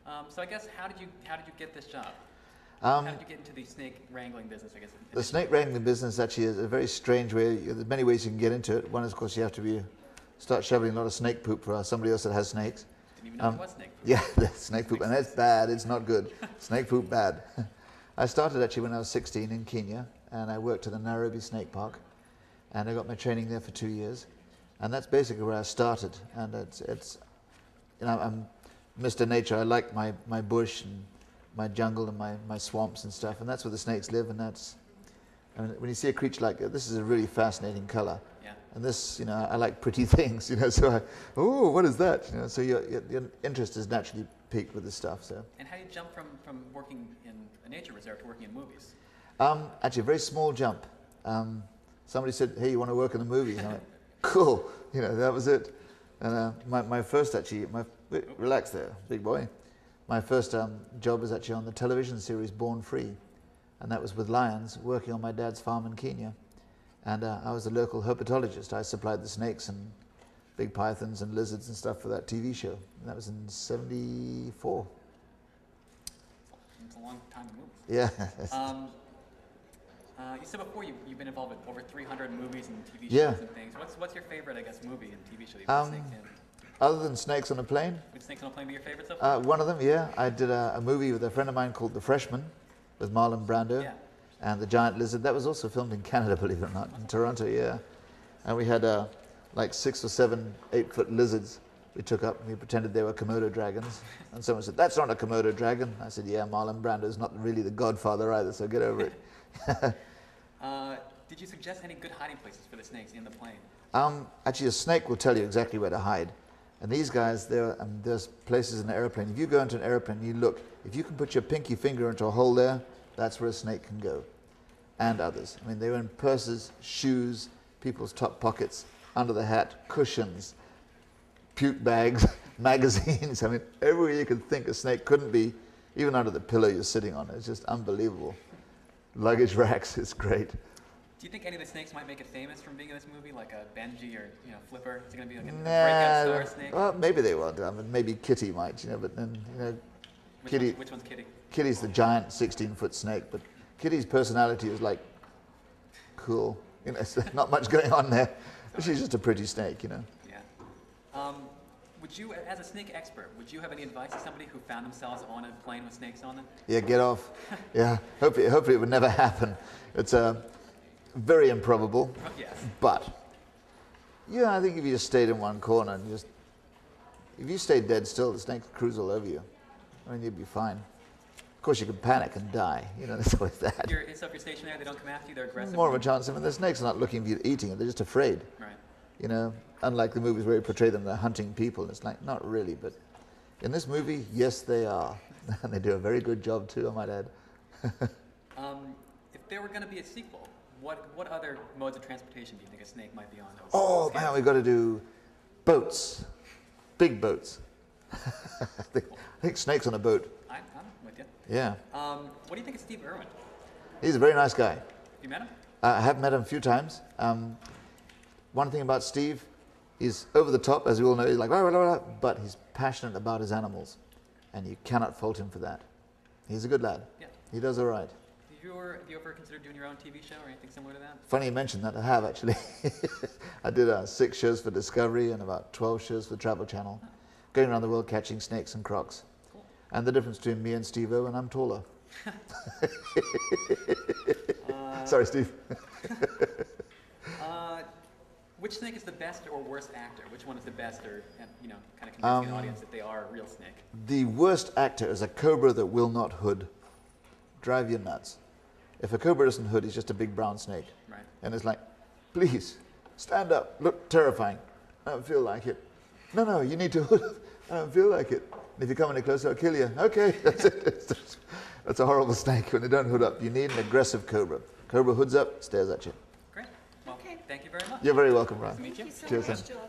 So I guess how did you get this job? Um, How did you get into the snake wrangling business? I guess the snake wrangling business actually is a very strange way. There's many ways you can get into it. One is, of course, you have to start shoveling a lot of snake poop for somebody else that has snakes. Didn't even know it was snake poop. Yeah, that's snake poop, and that's bad. It's not good. Snake poop, bad. I started actually when I was 16 in Kenya, and I worked at the Nairobi Snake Park, and I got my training there for 2 years, and that's basically where I started. And it's I'm Mr. Nature. I like my bush and my jungle and my swamps and stuff, and that's where the snakes live. And when you see a creature like this, is a really fascinating color. Yeah. And this, I like pretty things, so oh, what is that? So your interest is naturally piqued with this stuff. So. And how do you jump from working in a nature reserve to working in movies? Actually, a very small jump. Somebody said, "Hey, you want to work in the movies?" I'm like, "Cool." That was it. And my first relax there, big boy. My first job was actually on the television series Born Free, and that was with lions, working on my dad's farm in Kenya. And I was a local herpetologist. I supplied the snakes and big pythons and lizards and stuff for that TV show. And that was in '74. It's a long time to move. Yeah. You said before you've been involved with over 300 movies and TV shows Yeah. and things. What's your favorite, I guess, movie and TV show you've been snakes in? Other than Snakes on a Plane? Would Snakes on a Plane be your favorite so far? One of them, yeah. I did a movie with a friend of mine called The Freshman with Marlon Brando. Yeah. And the giant lizard. That was also filmed in Canada, believe it or not, in Toronto, yeah. And we had like 6 or 7 8-foot lizards we took up, and we pretended they were Komodo dragons. And someone said, "That's not a Komodo dragon." I said, "Yeah, Marlon Brando's not really the godfather either, so get over it." Did you suggest any good hiding places for the snakes in the plane? Actually, a snake will tell you exactly where to hide. And these guys, there's places in the airplane. If you go into an airplane, you look, if you can put your pinky finger into a hole there, that's where a snake can go. And others. I mean, they were in purses, shoes, people's top pockets, under the hat, cushions, puke bags, magazines. I mean, everywhere you could think a snake couldn't be, even under the pillow you're sitting on. It's just unbelievable. Luggage racks, it's great. Do you think any of the snakes might make it famous from being in this movie, like a Benji or Flipper? Is it going to be like a breakout star snake? Well, maybe they will. I mean, maybe Kitty might, but then Kitty. Which one's Kitty? Kitty's the giant 16-foot snake, but Kitty's personality is like cool. There's not much going on there. She's just a pretty snake, Yeah. Would you, as a snake expert, would you have any advice to somebody who found themselves on a plane with snakes on them? Yeah, get off. Yeah, hopefully it would never happen. It's very improbable. Yes. But yeah, I think if you just stayed in one corner and if you stayed dead still, the snakes cruise all over you. I mean, you'd be fine. Of course, you could panic and die. There's always that. So if you're stationary, they don't come after you. They're aggressive. More of a chance. I mean, the snakes are not looking for you eating it. They're just afraid. Right. Unlike the movies where you portray them, they're hunting people. It's like, not really. But in this movie, yes, they are. And they do a very good job, too, I might add. If there were going to be a sequel, what other modes of transportation do you think a snake might be on? Oh, man, we've got to do boats. Big boats. I think snakes on a boat. I'm with you. Yeah. What do you think of Steve Irwin? He's a very nice guy. Have you met him? I have met him a few times. One thing about Steve, he's over the top, as we all know. He's like, blah, blah, blah, but he's passionate about his animals, and you cannot fault him for that. He's a good lad. Yeah. He does all right. Have you ever considered doing your own TV show or anything similar to that? Funny you mentioned that. I have, actually. I did 6 shows for Discovery and about 12 shows for Travel Channel, going around the world catching snakes and crocs. Cool. And the difference between me and Steve-O, and I'm taller. Sorry, Steve. Which snake is the best or worst actor? Which one is the best or, kind of convincing an audience that they are a real snake? The worst actor is a cobra that will not hood. Drive you nuts. If a cobra doesn't hood, he's just a big brown snake. Right. And it's like, please, stand up. Look terrifying. I don't feel like it. No, you need to hood. I don't feel like it. And if you come any closer, I'll kill you. Okay, that's it. That's a horrible snake when they don't hood up. You need an aggressive cobra. Cobra hoods up, stares at you. Great. Well, thank you very much. You're very welcome, Ryan. Nice to meet you. Thank you so much, Jules.